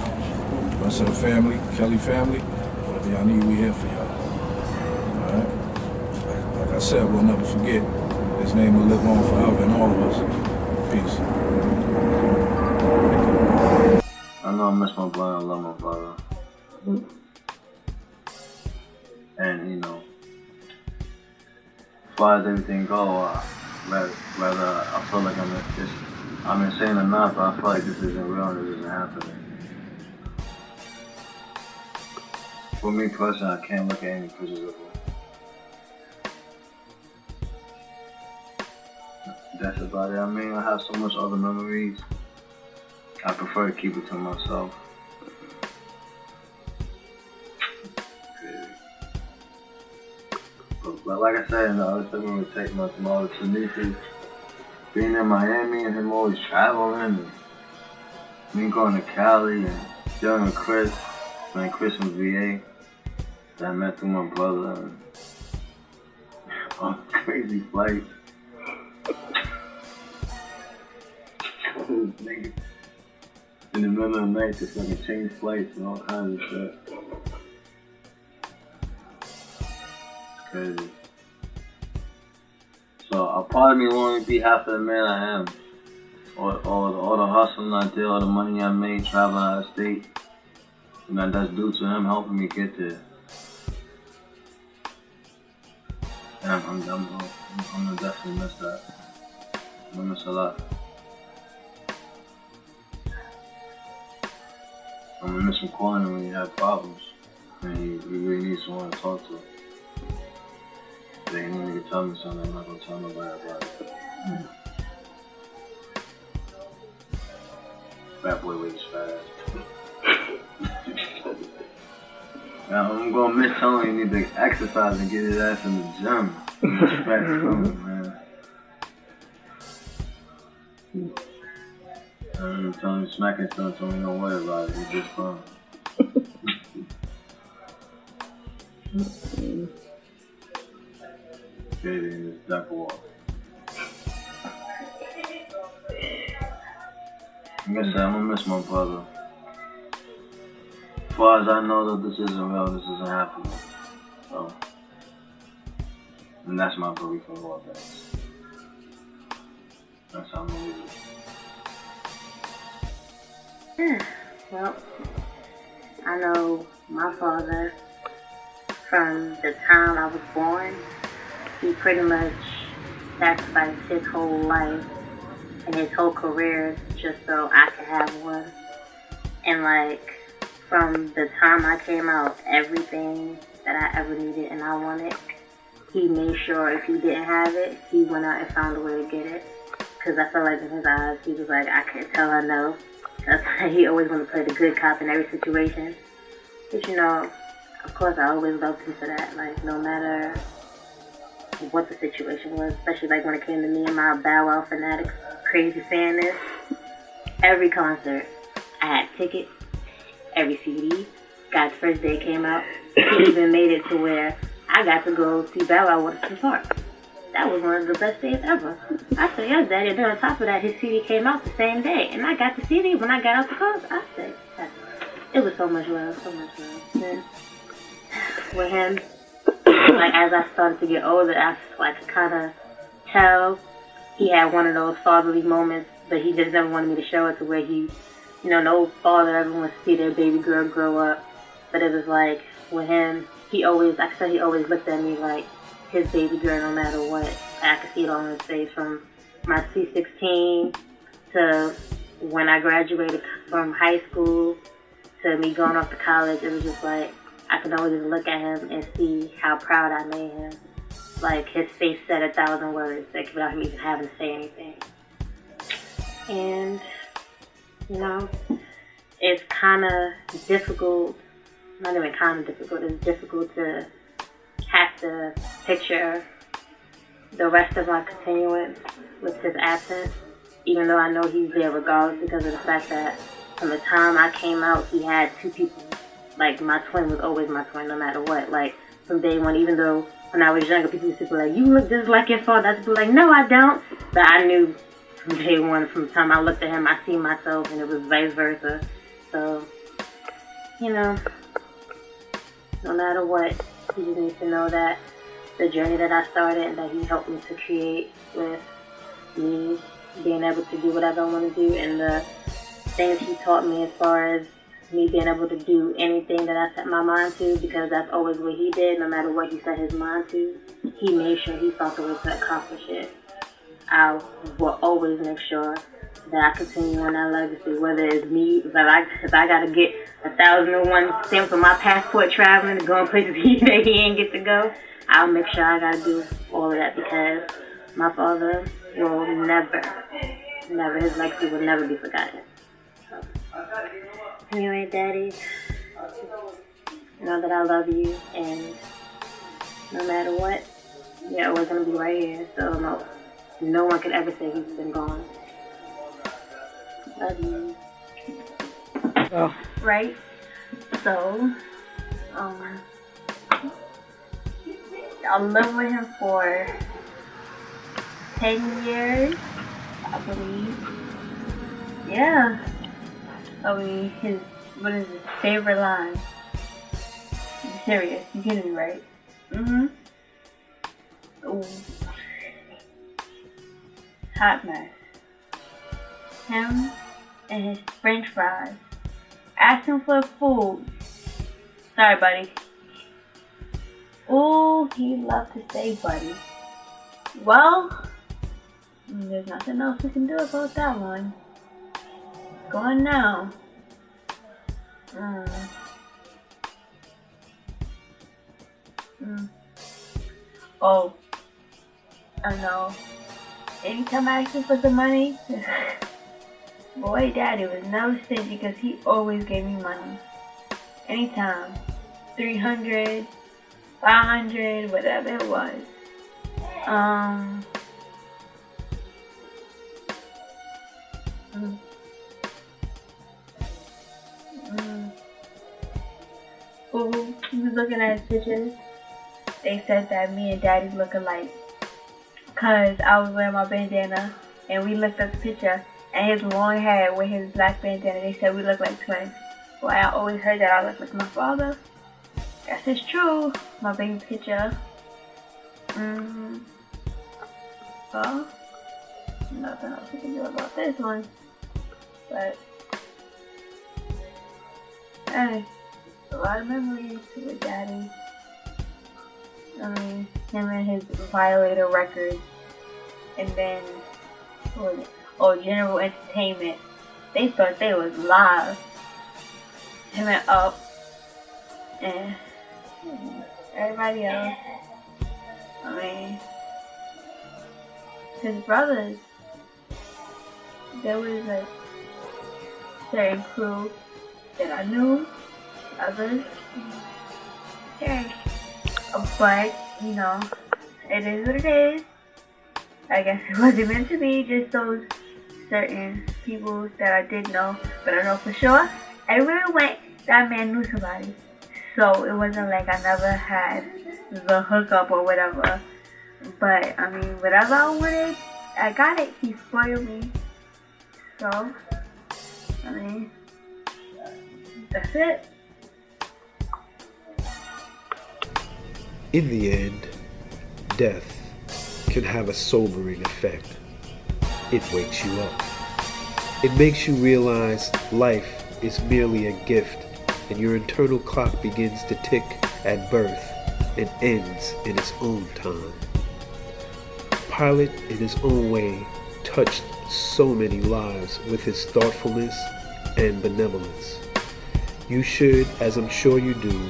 rest of the family, Kelly family, whatever y'all need, we here for y'all. All right? Like I said, we'll never forget. His name will live on forever in all of us. Peace. I know I miss my brother, I love my brother. And, you know, as far as everything goes, rather I feel like I'm insane or not, but I feel like this isn't real and this isn't happening. For me personally, I can't look at any pictures of him. That's about it. I mean, I have so much other memories. I prefer to keep it to myself. But like I said in the other segment, we take my other two nieces. Being in Miami and him always traveling, and me going to Cali and dealing with Chris, when Chris was VA, that I met through my brother, and on crazy flights. Nigga, in the middle of the night, just fucking change flights and all kinds of shit. It's crazy. So a part of me won't be half of the man I am. All the hustling I did, all the money I made, traveling out of state. You know, that's due to him helping me get there. And I'm gonna definitely miss that. I'm gonna miss a lot. I'm gonna miss him calling when you have problems. And you really need someone to talk to. If ain't no nigga tell me something, I'm not gonna tell nobody about it. Fat boy weighs fast. Now, I'm gonna miss telling you need to exercise and get his ass in the gym. Fat coming, man. I'm telling you, smacking stuff, so don't worry about it. It's just fun. Baby in this duck walk. Like I said, I'm gonna miss my brother. As far as I know that this isn't real, this isn't happening. So, and that's my belief in all things. That's how amazing. Well, I know my father from the time I was born. He pretty much sacrificed his whole life and his whole career just so I could have one. And like, from the time I came out, everything that I ever needed and I wanted, he made sure if he didn't have it, he went out and found a way to get it. Because I felt like in his eyes, he was like, I can't tell her no. That's why he always wanted to play the good cop in every situation. But you know, of course I always loved him for that. Like, no matter what the situation was, especially like when it came to me and my Bow Wow Fanatics crazy fanness. Every concert, I had tickets, every CD, God's first day came out. He even made it to where I got to go see Bow Wow at the park. That was one of the best days ever. I said, yes, Daddy. And then on top of that, his CD came out the same day. And I got the CD when I got out the concert. I said, yes. It was so much love, so much love. Then, with him, like, as I started to get older, I could kind of tell he had one of those fatherly moments, but he just never wanted me to show it to where he, you know, no father ever wants to see their baby girl grow up. But it was like, with him, he always, like I said, he always looked at me like his baby girl no matter what. I could see it on his face from my C16 to when I graduated from high school to me going off to college. It was just like, I could always just look at him and see how proud I made him. Like, his face said 1,000 words, like, without him even having to say anything. And, you know, it's kind of difficult, not even kind of difficult, it's difficult to have to picture the rest of my continuance with his absence, even though I know he's there regardless because of the fact that from the time I came out, he had two people. Like, my twin was always my twin no matter what. Like, from day one, even though when I was younger, people used to be like, you look just like your father. I used to be like, no, I don't. But I knew from day one, from the time I looked at him, I see myself, and it was vice versa. So, you know, no matter what, he just needs to know that the journey that I started and that he helped me to create with me being able to do whatever I want to do, and the things he taught me as far as me being able to do anything that I set my mind to, because that's always what he did. No matter what he set his mind to, he made sure he found a way to accomplish it. I will always make sure that I continue on that legacy, whether it's me, if I gotta get 1,001 stamps on my passport traveling and going places that he ain't get to go, I'll make sure I gotta do all of that, because my father will never, his legacy will never be forgotten. So, anyway, Daddy, know that I love you, and no matter what, you're always gonna be right here. So no one could ever say he's been gone. Love you. Oh. Right? So, I'll live with him for 10 years, I believe. Yeah. What is his favorite line? I'm serious, you getting me right? Mm-hmm. Ooh. Hot mess. Him and his french fries. Ask him for food. Sorry, buddy. Ooh, he loved to say buddy. Well, there's nothing else we can do about that one. Go on now. Oh, I know. Anytime I asked him for some money, boy, Daddy was never stingy because he always gave me money. Anytime. 300, 500, whatever it was. Ooh, he was looking at his pictures. They said that me and Daddy look alike. Cause I was wearing my bandana and we looked at the picture and his long hair with his black bandana, they said we look like twins. Well, I always heard that I look like my father. Guess it's true. My baby picture. Well, nothing else we can do about this one. But hey, a lot of memories with Daddy. I mean, him and his Violator records, and then what was it? Oh, General Entertainment. They thought they was live. Him and Up, and everybody else. I mean, his brothers. There was like certain crew that I knew, others. Okay. But, you know, it is what it is. I guess it wasn't meant to be, just those certain people that I did know. But I know for sure, everywhere I went, that man knew somebody. So it wasn't like I never had the hookup or whatever. But, I mean, whatever I wanted, I got it. He spoiled me. So, I mean, that's it. In the end, death can have a sobering effect. It wakes you up. It makes you realize life is merely a gift, and your internal clock begins to tick at birth and ends in its own time. Pilot, in his own way, touched so many lives with his thoughtfulness and benevolence. You should, as I'm sure you do,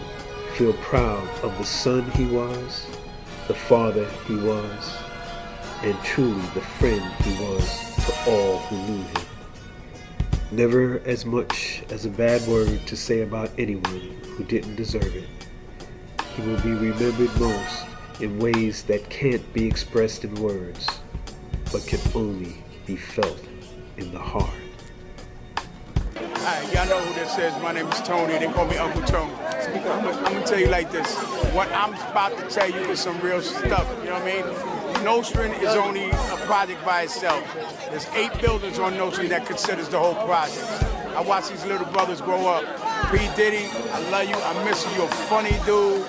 feel proud of the son he was, the father he was, and truly the friend he was to all who knew him. Never as much as a bad word to say about anyone who didn't deserve it. He will be remembered most in ways that can't be expressed in words, but can only be felt in the heart. Alright, y'all know who this is. My name is Tony. They call me Uncle Tony. I'm gonna tell you like this. What I'm about to tell you is some real stuff. You know what I mean? Nostrand is only a project by itself. There's 8 buildings on Nostrand that considers the whole project. I watch these little brothers grow up. P. Diddy, I love you. I miss you. You're a funny dude.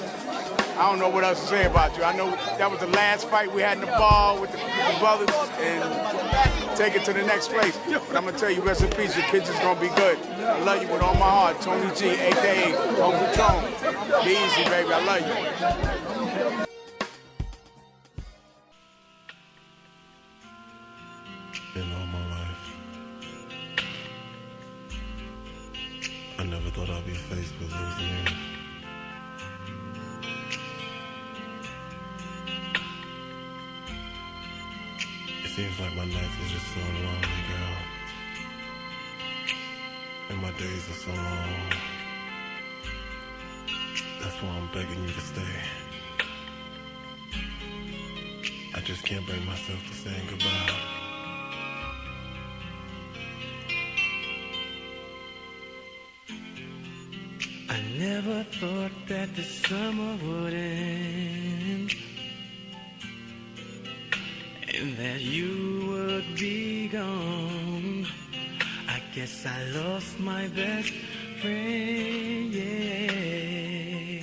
I don't know what else to say about you. I know that was the last fight we had in the bar with the brothers, and take it to the next place. But I'm gonna tell you, rest in peace, your kids is gonna be good. I love you with all my heart. Tony G, aka Uncle Tone. Be easy, baby, I love you. In all my life, I never thought I'd be faced with losing you. Seems like my nights are just so long, girl, and my days are so long. That's why I'm begging you to stay. I just can't bring myself to saying goodbye. I never thought that the summer would end, and that you would be gone. I guess I lost my best friend, yeah.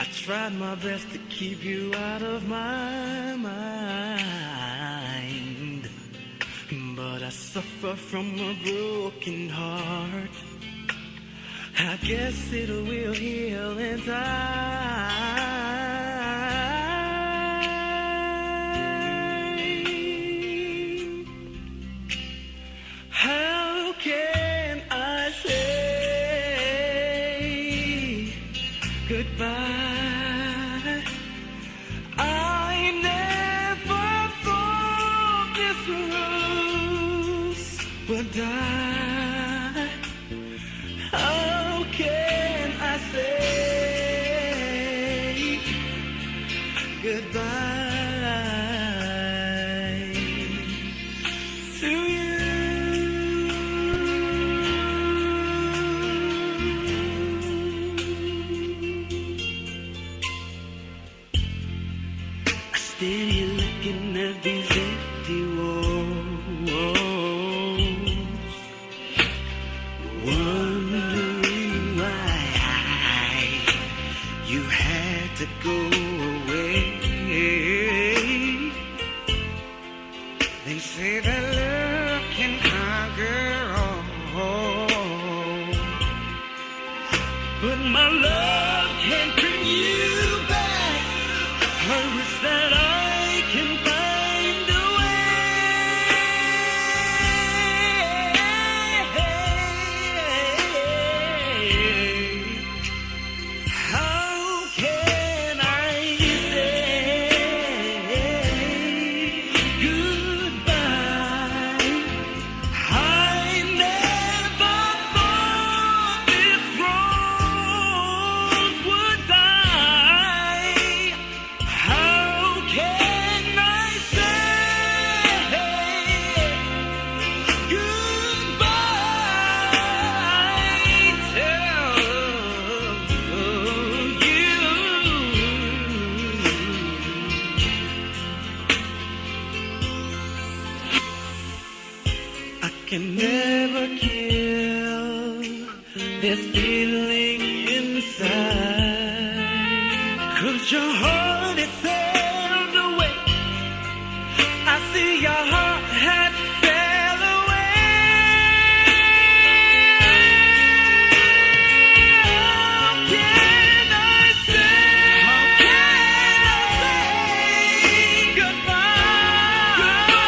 I tried my best to keep you out of my mind, but I suffer from a broken heart. I guess it will heal in time. How can I say goodbye? I never thought this rose would die. How can I say goodbye to you? Steady looking at these empty walls. say that love can conquer all, but my love can't bring you back. I wish that I can find a way. How can I say goodbye? I never thought this rose would die. How can I say goodbye to you? I can never kill this feeling inside, 'cause your heart is sailed away. I see your heart has sailed away. How can I say goodbye? Goodbye.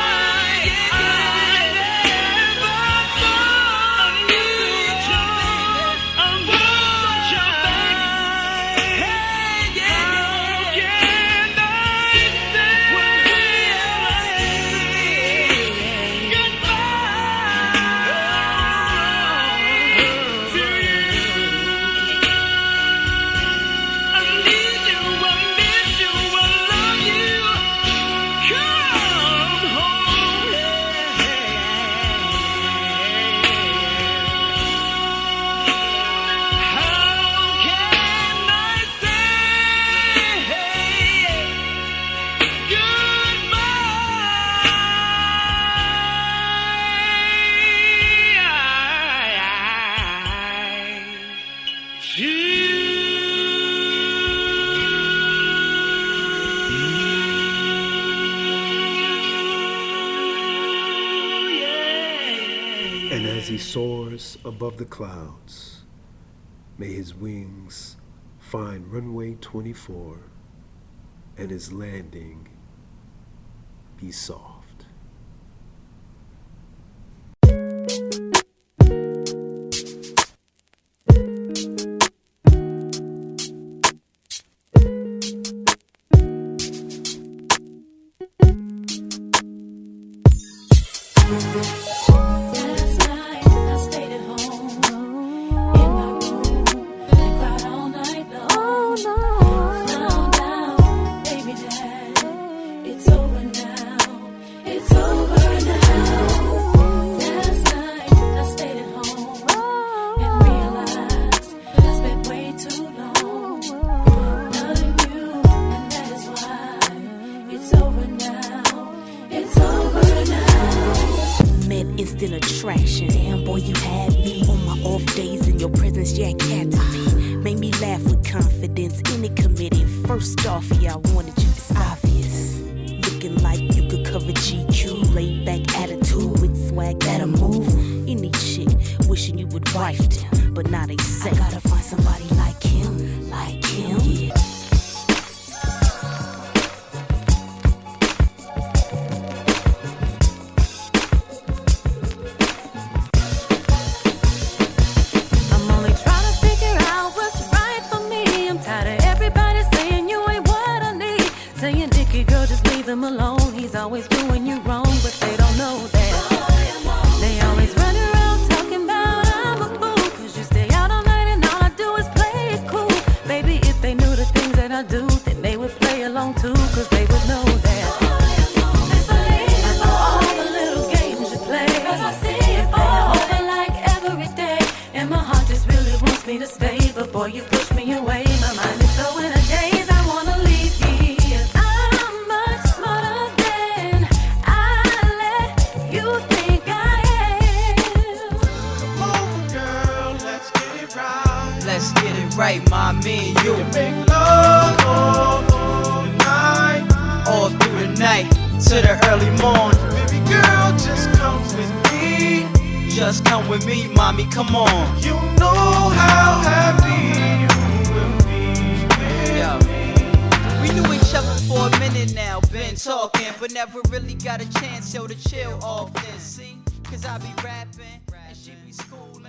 I never thought I need you. I want you back. Hey, yeah. How can I say goodbye to you? I need you, I miss you, I love you. Come home. How can I say And as he soars above the clouds, may his wings find runway 24 and his landing be soft. Last night I stayed at home in my room and cried all night long. Found out, baby, that it's over now. It's over now. Last night I stayed at home and realized I spent way too long loving you, and that is why it's over now. It's over now. Met instant attraction. Damn, boy, you had me on my off days in your presence. Yeah, cat to me. Made me laugh with confidence. Any committee. First off, yeah, I wanted you. It's obvious. Looking like you could cover GQ. Laid back attitude with swag that'll move any chick. Wishing you would wife them, but now they say I gotta find somebody like him, like him. Yeah. I'm only trying to figure out what's right for me. I'm tired of everybody saying you ain't what I need. Saying, Nikki, girl, just leave him alone. He's always doing you wrong, but they don't know that. They always run around talking about I'm a fool. 'Cause you stay out all night and all I do is play it cool. Baby, if they knew the things that I do, then they would play along too. 'Cause they would know that. I know all the little games you play. 'Cause I see it over like every day. And my heart just really wants me to stay. But boy, you push me away. My mind is so in a daze. I wanna leave here. I'm much smarter than I let you think I am. Come on, girl, let's get it right. Let's get it right, my me and you. Make love all through the night. All through the night to the early morn. Baby girl. Just come with me, mommy, come on. You know how happy you will be with me. We knew each other for a minute now, been talking, but never really got a chance, yo, to chill often. See, cause I be rapping and she be schooling.